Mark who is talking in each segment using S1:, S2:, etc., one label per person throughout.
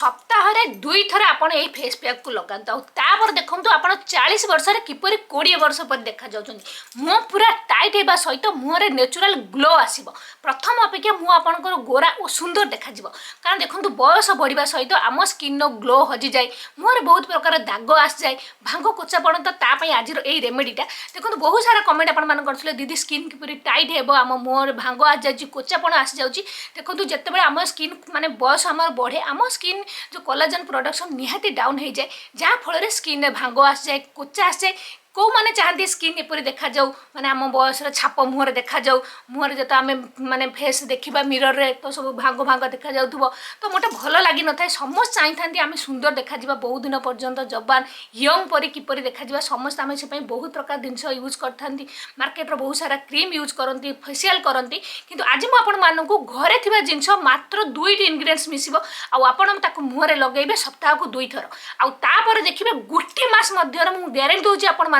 S1: सप्ताह दुई थर आपण ये फेस पैक को लगाता तापर देखो आप 40 वर्ष किपर 20 वर्ष पर देखा मुह पूरा टाइट होगा सहित मुहर नेचुराल ग्लो आसो प्रथम अपेक्षा मुह आपंकर गोरा और सुंदर देखा कारण देखो बयस बढ़ा सहित आम स्किन ग्लो हजि जाए मुहर बहुत प्रकार दाग आसी जाए भांग कोचा पड़े तो आज यही रेमेडीटा देखो बहुत सारा कमेंट आपने दीदी स्किन किपर टाइट हे आम मुहर भांग आ जाए कोचापण आसी जाऊँगी देखो जिते आम स्किन माने बयस आम बढ़े आम स्किन जो कोलाजन प्रोडक्शन निहाती डाउन हो जाए जहाँ फल स्किन में भांग आसी जाए कोचा आसी जाए कौ मैंने चाहती स्किन एपरी देखा जाऊ माने आम बयस छाप मुहर देखा जाऊ मुहर जो आम माने फेस देखा मिरर रे तो सब भांग भांग देखा जाउथबो तो मोटे भल लगी न था समस्त चाही था आम सुंदर देखा बहुत दिन पर्यंत जवान यंग परी किपरि देखा समस्त आम से बहुत प्रकार जिनस यूज करते मार्केट बहुत सारा क्रीम यूज करती फेसियाल करती किंतु आज मुझे घरे थी जिनस मात्र 2टी इनग्रेडिएंट्स मिसिबो आपण मुहर लगेबे सप्ताह को 2 थर आपर देखिए गोटे मास मध्य ग्यारेंटी दूसरी आपण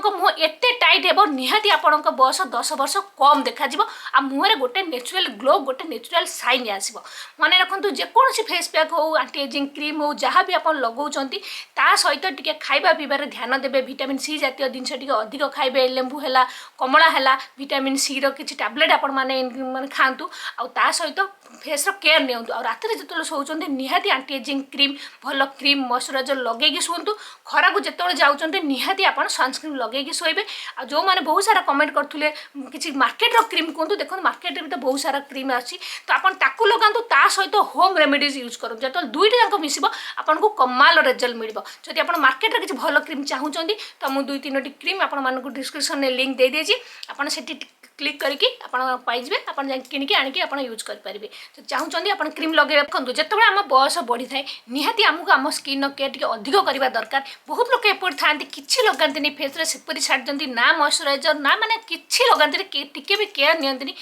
S1: मुह एत टाइट हे निहाती आपण बयस 10 वर्ष कम देखा आ मुहर गोटे नेचुरल ग्लो गोटे नेचुरल साइन आसो मन रखु जेकोसी फेस पैक हो आंटी एजिंग क्रीम हो जहाँ भी आप लगाउछंती ता सहित टिके खाइबा पीबार ध्यान देबे विटामिन सी जातीय जिनस टिके अधिक खाइबे लेंबू है कमला है विटामिन सी रो किछि टैबलेट आपण माने खातु आ सहित फेस रो केयर नियंतु आ राति जो शोचंती निहाती आंटी एजिंग क्रीम भल क्रीम मॉइस्चराइजर लगेगी शुंतु खरा को जिते जाउछंती निहाती आप सनस्क्रीन लगेगी शोबे आ जो मैंने बहुत सारा कमेंट करते किसी मार्केट रो क्रीम कहतु देखो मार्केट भी तो बहुत सारा क्रीम अच्छी तो आप लगातु ता सहित होम रेमेडीज यूज करूँ जो 2टी जाक मिसिब आपको कमाल रिजल्ट मिल जदि आप मार्केट किसी भल क्रीम चाहूँगी तो मुझे 2-3टी क्रीम आपको डिस्क्रिप्शन में लिंक दे देछि आपन सेठी क्लिक करके पाइबे आप किणिकी आनिकी आप यूज करेंगे तो चाहूँगी आप क्रीम लगे देखो जो आम बयस बढ़ी थाए निहाती आमको आम स्किन केयर टी अधिक करवा दरकार बहुत लोग एपट था कि लगाती फेस सेपरी छाड़ी ना मॉइस्चराइजर ना माने कि लगाती टिके भी केयर नियंती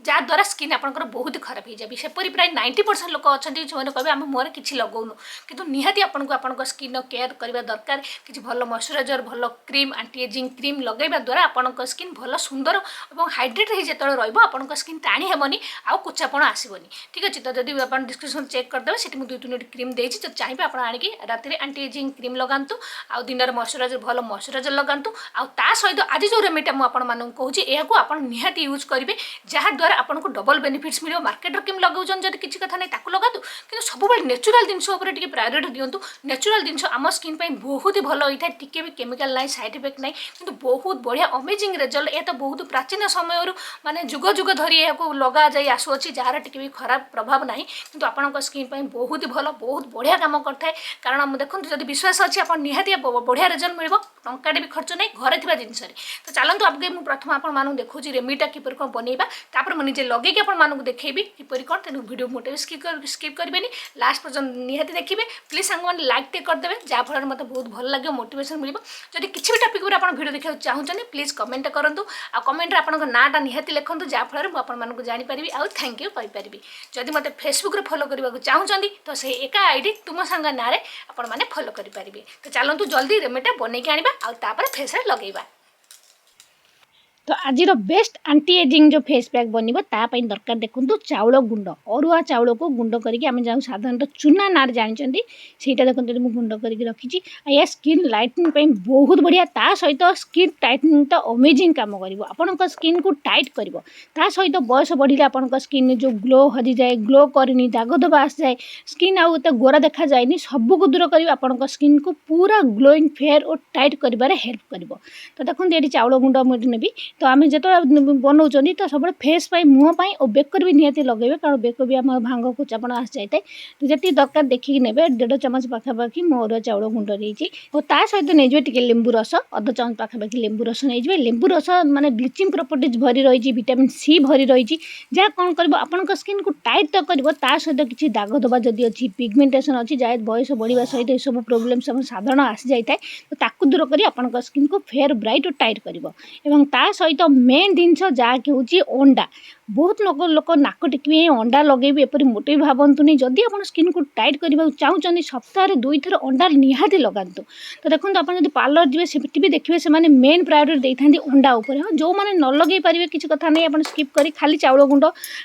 S1: जहाँद्वारा स्किन आपंकर बहुत खराब हो जाए सेपरी प्राय 90% लोक अच्छा जो कहे आम मुहर किसी लगौनु किंतु निहाती आपको आप स्किन केयर करवा दरकार किसी भल मॉइस्चराइजर भल क्रीम आंटी एजिंग क्रीम लगेवा द्वारा आपंक स्किन भल सुंदर और हाइड्रेट हो जो रहा स्किन टाणी हेबनी आउ कोचापण आसबनी ठीक अच्छे तो जब आप डिस्क्रिप्शन चेक करदे से 2-3टी क्रीम देती तो चाहिए आप आनिकी राति आंटी एजिंग क्रीम लगातु आउ दिन मॉइस्चराइजर भल मॉइस्चराइजर लगातु आ सहित आज जो रेमेडीटा मुझे कहूँ यह आप निहाती यूज करेंगे जहाँद्वारा आपको डबल बेनिफिट्स मिले मार्केट क्रीम लगाउछन जब किसी कथा नहीं ताकू लगातु कि सब नेचुराल जिनस टिके प्रायोरिटी दिंतु नेचुराल जिनस आम स्किन बहुत ही भल होता है टिके भी केमिकल ना साइड इफेक्ट ना कि बहुत बढ़िया अमेजिंग रिजल्ट यह तो बहुत प्राचीन समय माने जुग जुग धरी यह लगा जाए आसुच्छी जार टिके भी खराब प्रभाव ना कि आपंक स्किन बहुत ही भल बहुत बढ़िया काम करता है कारण देखो जब विश्वास अच्छी आप निहाती बढ़िया रिजल्ट मिल टंकाटे भी खर्च नहीं घरे थी जिनस तो चलते आपके मुझे प्रथम आपको देखूँ रेमेडीटा किपर कौन बनइबा तापर मुझे निजे लगे आपको देखी किपर कौन तेणु वीडियो मोटे स्किप करेंगे लास्ट पर्यटन निहाती देखिए प्लीज सांग मैंने लाइक टे करदे जहाँफल मतलब बहुत भल लगे मोटिवेशन मिल जब किसी भी टॉपिक पर आप वीडियो देखा चाहूँगी प्लीज कमेंट करूँ आ कमेंट आपंक नाटा निहाती लिखुँ जहाँफल मुझे जानीपरि आउ थैंक यू कहीपरि जदि मत फेसबुक रे फॉलो करने चाहूँगी तो से एका आईडी तुम सांग ना आपण मैंने फॉलो करेंगे तो चलतु जल्दी रेमेडीटा बनईकी आनिबा आ तापर फेस रे लगेबा
S2: तो आज बेस्ट आंटी एजिंग जो फेस पैक बनइबो तापाई दरकार देखो चाउल गुंड अरुआ चाउल को गुंड करके आम जहाँ साधारणतः चूना नार जानते ସେଇଟା देखते मुझे गुंड करके रखी या स्किन लाइटनिंग बहुत बढ़िया ता सहित स्किन टाइटनिंग तो अमेजिंग काम कर आपण स्किन को टाइट कर ता सहित बयस बढ़िले आपण स्किन जो ग्लो हजि जाए ग्लो करनी दाग धब्बा आस जाए स्किन आउ एत गोरा देखा जाए सबको दूर कर आपण स्किन को पूरा ग्लोइंग फेयर और टाइट कर हेल्प कर तो देखते ये चाउल गुंड मुझे नेबी तो आम जो बनाऊँ तो सब फेस मुँह और बेकर भी निहाती लगे कारण बेक भी आम भांग कोचापण आस जाए तो जी दरकार देखिए ने 1.5 चामच पाखापाखि मो अरुआ चाउल गुंड नहीं और ता सहित नहीं टे लेंबू रस अध चामच पाखापाखि लेंबू रस नहीं लेंबू रस माने ब्लीचिंग प्रॉपर्टीज भरी रही विटामिन सी भरी रही जहाँ कौन कर आपण स्किन को टाइट तो कर सहित किसी दाग धब्बा जदि अच्छी पिगमेंटेशन अच्छी जहाँ बयस बढ़ा सहित सब प्रोब्लेम सब साधारण आसी जाए तो ताकू दूर कर आपण स्किन को फेयर ब्राइट और टाइट कर सहित मेन जिनस जहाँकि हूँ अंडा बहुत लोक नाक टिकिबे अंडा लगेबे एपरि मोटे भावतुनी जदि आप स्किन को टाइट करने चाहते सप्ताह 2 थर अंडा निहाती लगातु। तो देखो आप पार्लर जी से भी देखिए से मेन प्रायोरिटी देते अंडा उपर। हाँ जो मैंने न लगे पारे किसी कथा नहीं आप स्किप कर खाली चाउल गुंड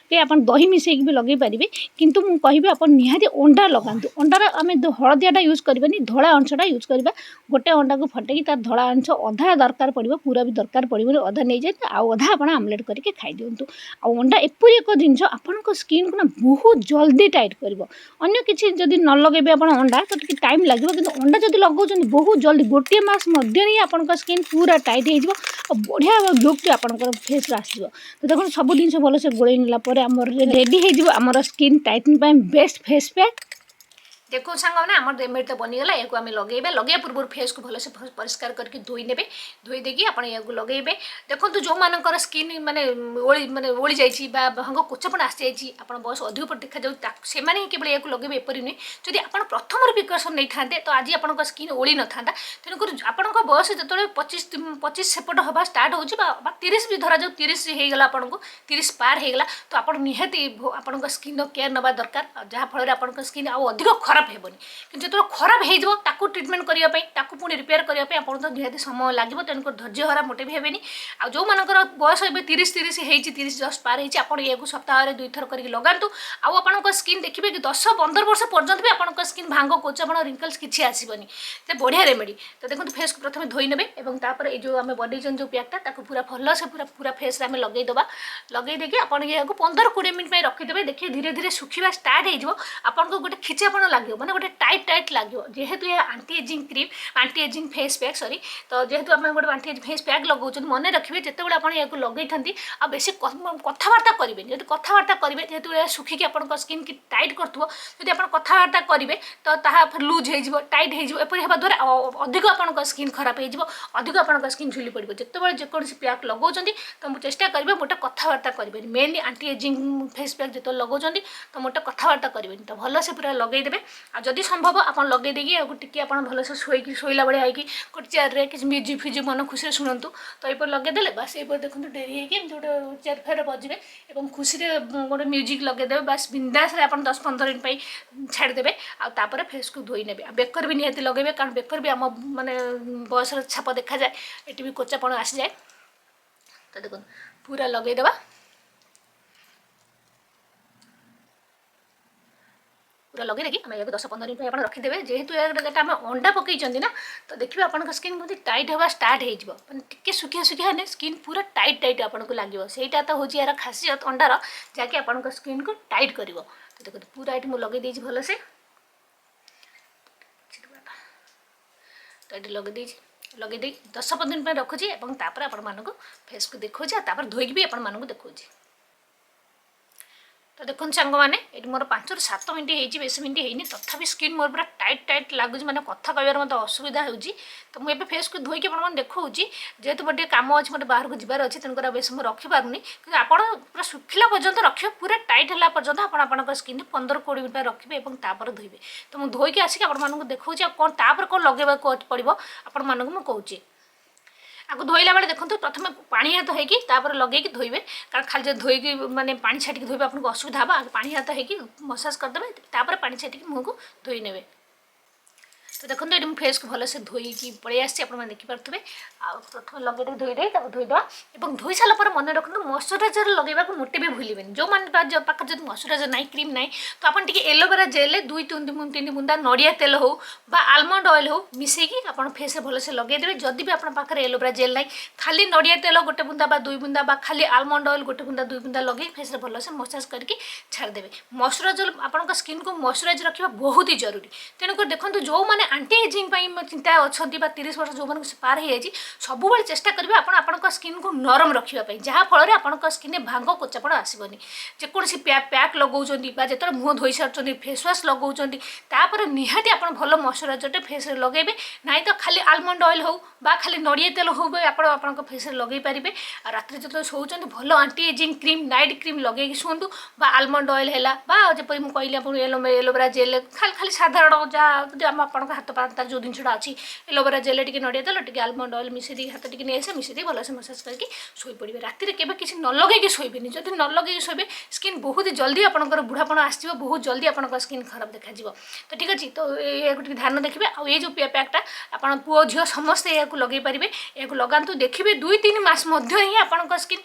S2: के आप दही मिसेक भी लगे पारे किंतु मुझे कहि आप निहाती अंडा लगातु। अंडार आम हलदियाटा यूज करवानी धला अंशटा यूज करवा गोटे अंडा को फटेकी तार धला अंश अधा दरकार पड़ो पूरा भी दरकार पड़ो अधा नहीं जाए आउ अधा आप आमलेट करके खाई दिंतु। अंडा एपरी एक जिनस आपण स्किन को ना बहुत जल्दी टाइट कर अन्य किसी जदि न लगे आप अंडा तो टी टाइम लगे कि अंडा जब लगे बहुत जल्दी गोटे मस ही आप स्किन पूरा टाइट हो बढ़िया लुक आपंकर फेस आसो। तो देखो सब जिन भलसे गोल नाला रेडी हो skin tightening best face pack.
S1: देखो सांग मैंने आम रेमेडी तो बनीगला या लगे लगे पूर्व फेस को भलसे परिष्कार करके धोई ने धोई देकी आप लगे देखो जो मानकर स्किन माने ओली जाइए भांग कोचापण आसी जाइए आप बयस अधिक देखा से केवल या लगे एपरी नुहे जदि आप प्रथम प्रिकसन नहीं था तो आज आप स्किन ओली न था तेणुक आप बयस जो 25 सेपट हवा स्टार्ट हो 30 भी धरा जाऊ 30 होगा आपको 30 पार होगा तो आप निहाती आप स्किन केयर नवा दरकार जहाँफल आप स्किन आउ अधिक खराब हेबनी कि जो खराब हो ट्रिटमेंट करने पुणी रिपेयर करने आप निहाती समय लगे तेणुक धैर्य हरा मोटे भी हेबेनी आ जो मानकर बयस ए 30 होती 30 जस्ट पार होती आप सप्ताह 2 थर करके लगातु आप स्किन देखिए कि 10-15 वर्ष पर्यंत भी आप स्किन भांग कोचापण रिंकल्स किसी आसबनी तो बढ़िया रेमेडी। तो देखो फेस को प्रथम धोई ने और ये जो आम बन जो पैकटा पूरा भल से पूरा फेस आम लगेदबा लगे देखिए आप 15-20 मिनट रखीदे देखिए धीरे धीरे सुखा स्टार्ट हो आपको गोटे खिंचापण लगे मैंने गोटे टाइट टाइट लगे जेहेतु ये aunty ageing cream aunty ageing face pack sorry तो जेहेतु आम गोटे आंटी एजिंग फेस पैक लगाऊँ मन रखिए जिते आप लगे था बेसी कथबार्ता करेंगे जब कथबार्ता करेंगे जेहेतु सुखिकी आप स्किन की टाइट करूँ जब आप कथबार्ता करेंगे तो लुज हो टाइट होपर होगा द्वारा अधिक आप स्किन खराब हो अधिक आप स्किन झुली पड़ो जिते जेकोसी पैक लगाऊँ तो मुझे चेष्टा करेंगे मोटे कथबार्ता करेंगे mainly aunty ageing face pack जो लगाऊँ तो मोटे कथबार्ता करेंगे तो भलसे पूरा लगेदेवे आदि संभव आप लगे टी आप भलसे शोला भाया होगी गोटे चेयर किसी म्यूजिक फ्यूजिक मन खुशी शुणु तो ये लगेदे बस ये देखो डेरी होगी गोटे चेयर फेयर बजे और खुशी गोटे म्यूजिक लगेदे बस बिंदास आप 10-15 मिनट छाड़देवे आपर फेस को धोई ने बेकर भी निहाती लगे कारण बेकर भी आम माने बयस छाप देखा जाए ये भी कोचापण आसी जाए। तो देखो पूरा लगेदेवा पूरा लगे देखिए आम 10-15 मिनट आप रखीदे जेहेतु आम अंडा पकई ना तो देखिए आप स्किन बहुत टाइट होगा स्टार्ट हो सुखिया सुखिया ने स्किन पूरा टाइट टाइट आपको लगे सहीटा तो हूँ यार खासियत अंडार जहाँकि आप स्किन को टाइट कर। तो देखो पूरा ये मुझे लगे भलसे तो ये लगे 10-15 मिनट रखुची आप फेस को देखा धोईक भी आपको देखा। तो देखो सांग मैंने ये मोर 5-7 मिनट बेस मिनट होनी तथापि स्किन मोर पूरा टाइट टाइट लगुच मैंने कथा कह मतलब असुविधा होती तो मुझे फेस को धोईक देखा जेहेतु गोटे कम अच्छे मतलब बाहर को जबार अच्छे तेणुक बेस मुझे रखिपारूनी कि आप पूरा सुखिला पर्यंत रखिए पूरा टाइट है पर्यंत आप स्किन 15-20 मिनट रखिए और धोइबे। तो मुझे धोईक आसिक आपको देखा कौन कौन लगे पड़ो आपको आपको धोइला बेले देखो प्रथम पानी हाथ होकर लगे धोइबे कारण खाली धोईकी माने पानी छाटिक धोइबे आपको असुविधा हाँ पानी हाथ होकर मसाज करदे पानी छाटिक मुँह को धोई ने। तो देखो ये फेस को भलसे धोईकी पलि आसी देखिपे प्रथम लगे धोईदे धोईद और धोई सारापर मन रखु मॉइस्चराइजर लगेगा मोटे भी भूलें जो मैंने पाखे जब मॉइस्चराइजर ना क्रीम ना तो आप एलोवेरा जेल 2-3 बुंदा नड़िया तेल हो आलमंड ऑयल हो मिसेकी आप फेस भलसे लगेदेवे जदि भी आप एलोवेरा जेल ना खाली नड़िया तेल गोटे बुंदा 2 बुंदा खाली आलमंड ऑयल गोटे बुंदा 2 बुंदा लगे फेस भलसे मसाज करके छाड़देवे। मॉइस्चराइजर आप स्किन को मॉइस्चराइज रखा बहुत ही जरूरी तेणुक देखो जो मैंने आंटी एजिंग चिंता अच्छा 30 वर्ष जो पार हो जाए सब चेष्टा करेंगे आप स्किन को नरम रखापी जहाँफल आप स्किन में भांग कोचापण आसबनी जेकोसी पैक लगाऊँ जो मुँह धोई सारी फेस वाश लगाऊँ निहाती आप भल मॉइस्चराइजर फेस लगे ना तो खाली आलमंड ऑयल हो खाली नड़िया तेल हो आप फेस लगे पारे रात जो शोचते भल aunty ageing cream night cream लगे शुंतु आलमंड ऑयल है जपरी मुझे कहली एलोवेरा जेल खाली खाली साधारण जहाँ आप हाथ पाता जो जिनसा अच्छी एलोवेरा जेल टी नड़िया तेल टी आलमंड ऑयल मिसेदी हाथ टी नहीं आसे मिसेदी भलसे मसाज करके शोई पड़े राति केवे किसी न लगे शोबेनि जब न लगे शोबे स्किन बहुत जल्दी आपंकर बुढ़ापण आस बहुत जल्दी आप स्किन खराब देखा तो ठीक अच्छे तो ये ध्यान देखिए आ ये जो पैकटा आप पुओ झील समस्ते यहाँ लगे पारे या लगातु देखिए 2-3 मास ही आपंक स्किन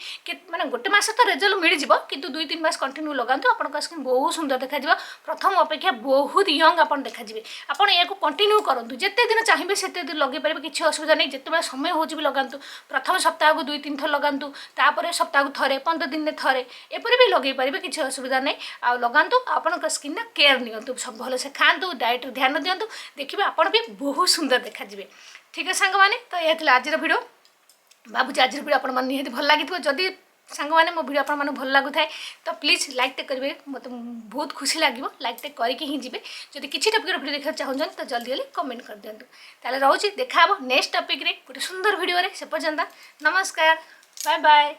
S1: माने गोटे मास तो रेजल्ट मिल जाव कि 2-3 मास कंटिन्यू लगातु आपंक स्किन बहुत सुंदर देखा प्रथम अपेक्षा बहुत यंग आप देखा आप यहाँ कंटिन्यू करूँ जिते दिन चाहिए से दिन लगे पारे किसी असुविधा नहीं जिते समय हो लगातु प्रथम सप्ताह को 2-3 थर लगातु तापर सप्ताह को थे 15 दिन में थे एपरी भी लगे पारे किसी असुविधा नहीं आ लगातु आपन स्किन केयर नियंतु सब भलसे खातु डाएट ध्यान दिंतु देखिए आप भी बहुत सुंदर देखा ठीक है सांग मैंने तो यह आज भिड भावुँ आज भिड आप निहत भल लगी जदि सांग मैंने मो भिडियो आपको भल लगुए तो प्लीज लाइक टे करेंगे मत बहुत खुशी लगे लाइक टे करके ही जी जब किसी टपिक भिडियो देखा चाहूँ तो जल्दी जल्दी कमेंट कर दिंतु ताले रोचे देखा नेक्स्ट टपिक रे गोटे सुंदर भिडियो से पर्यंत नमस्कार बाय बाय।